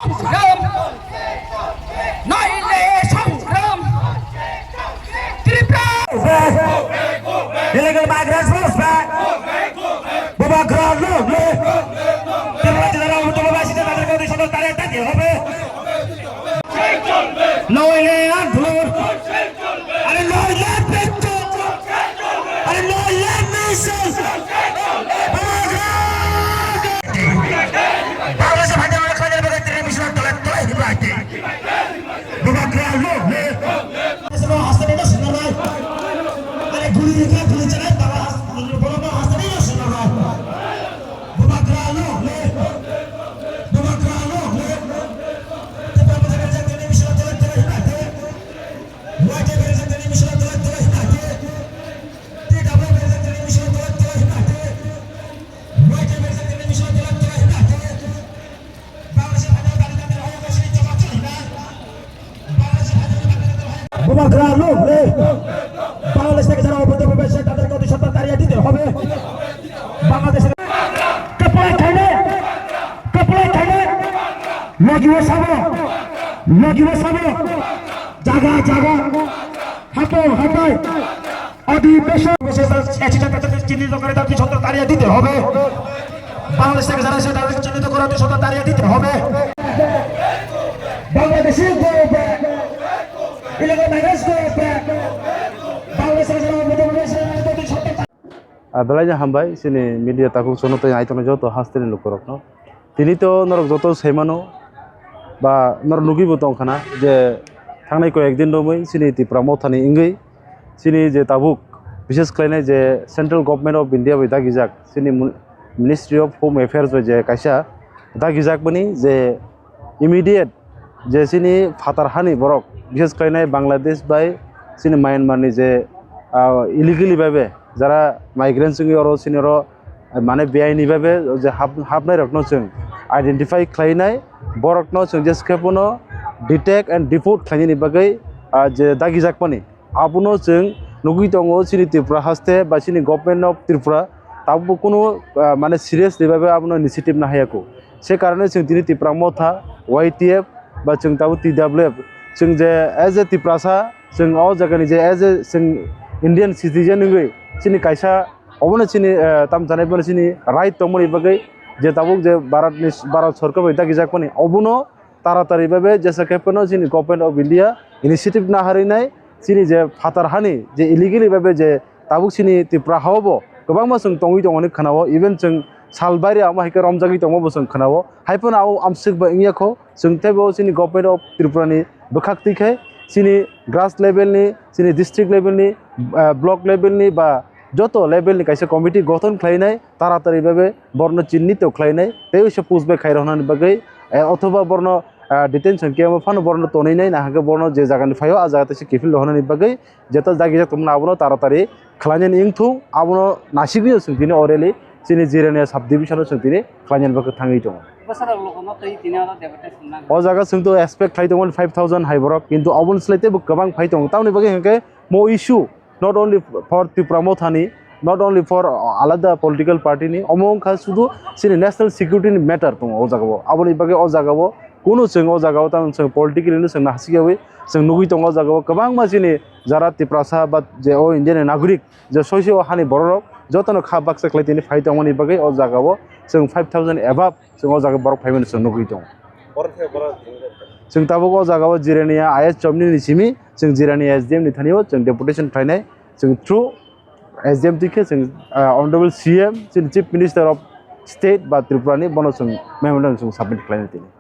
সংগ্রাম নাইলে সংগ্রাম Tripura illegal migrants must back বাবা গ্রাম লোক ত্রিপুরা জেলার অবতবাসীদের তাদেরকে অতি সদর তারে তাকে হবে নইলে আন্দোলন আরে নইলে পেট্রোল আরে নইলে মিশন বাংলাদেশ থেকে যারা অবৈধ প্রবেশে তাদেরকে অতি সত্তর তাড়িয়ে দিতে হবে বাংলাদেশের জায়গা জায়গা হাতো হাতায় অধিবেশন চিহ্নিত করে তাদের সত্তর তাড়িয়ে দিতে হবে বাংলাদেশ থেকে যারা এসে তাদেরকে চিহ্নিত করে অতি সত্তর তাড়িয়ে দিতে হবে বাংলাদেশের बेलायनो हामबाय जोंनि मिडिया ताखौ सोनोथाय आइतनो जत हास्तेनि लुकरकनो तिनि तो नरक जत सैमानो बा नर लुगिबो दंखाना जे थांनाय कयेकदिन दमै सिनि त्रिपुरा मथानि इंगै सिनि जे ताबुक विशेष खालायनाय जे सेंट्रल गभर्नमेंट अफ इंडिया बै दागिजाक सिनि मिनिस्ट्री अफ होम एफेयार्स बै जे कायसा दागिजाक बनि जे इमिडिएट जे सिनि फातारहानि बरक विशेष खालायनाय बांलादेश बाय सिनि म्यानमारनि जे इलिगेलि भाबे যারা মাইগ্রেন্ট जों और सिनियर माने बेआईनि भाबे जे हाबनाय रखनो जों आइडेंटिफाई खालायनाय बरकनो जों जे स्केपनो डिटेक्ट एंड डिपोर्ट खालायनायनि बागै जे दागिजाक माने आबुनो जों नुगै दङ सिनि त्रिपुरा हास्ते बा सिनि गभर्नमेंट अफ त्रिपुरा ताबो कोनो माने सिरियासलि भाबे आबुनो इनिशिएटिव ना हायाखौ से कारणे जों दिनै त्रिपुरा मथा वाईटीएफ बा जों ताबो टीडब्ल्यूएफ जों जे एज ए त्रिपुरासा जों अ जायगानि जे एज ए जों इंडियन सिटिजेन नङै सिनि कायसा अबनो सिनि ताम जानाय बने सिनि राइट दंमोन बागै जे ताबुक जे भारत सरकार बै दागिजाक माने अबनो तारातारि भाबे जेसा केपनो सिनि गभर्नमेंट अफ इंडिया इनिशिएटिव ना हारिनाय सिनि जे फातारहानि जे इलिगेलि भाबे जे ताबुक सिनि त्रिपुरा हावबो गोबां मासों तंगै दङनि खोनावो इभेन जों सालबारि आमाहिके रमजागि दङबो जों खोनावो हायफोन आव आमसिक बा इंयाखौ जों तेबो सिनि गभर्नमेंट अफ त्रिपुरानि बखाक्तिखाय सिनि ग्रास लेभेलनि सिनि डिस्ट्रिक्ट लेभेलनि ब्लक लेभेलनि बा যত লেভেলनि कायसे कमिटि गठन खालायनाय तारातारि भाबे बर्न चिन्हित खालायनाय तेइसे पुसबे खायरहनानि बागै अथवा बर्न डिटेनशन केमो फान बर्न तनैनाय नाहागे बर्न जे जागानि फायो आ जागाते किफिल दहनानि बागै जेता जागिजा तुमना आबनो तारातारि खालायनायनि इंथु आबनो नासिगि सोंतिनि अरेलि सिनि जिरानिया सब डिविजन सोंतिनि खालायनायनि बागै थाङै दङ अ जागा जोंथ' एक्सपेक्ट खालायदोंमोन 5000 हाइबरक किन्तु अबन स्लाइते गोबां फाइ दङ टाउननि बागै हेंके मो issue not only for Tripura Mothani, not only for alada political party ni among khas sudu sini national security ni matter tong o jagabo aboni bage o jagabo kono sing o jagabo tang sing political ni sing hasigawi sing nugi tong o jagabo kabang ma sini jara Tripura sa ba je o Indian nagorik je soisi o hani borok jotono kha baksa klaitini fight amoni bage o jagabo sing 5000 above sing o jagabo borok payment sing nugi tong जों Tabuk जागाव Jirania IS जबनि निसिमी जों Jirania SDM नि थानियो जों deputation फायनाय जों through SDM दिखे जों honourable CM जों chief minister of state बा त्रिपुरानि बनो जों मेमोरेंडम जों सबमिट खालायनो दिनै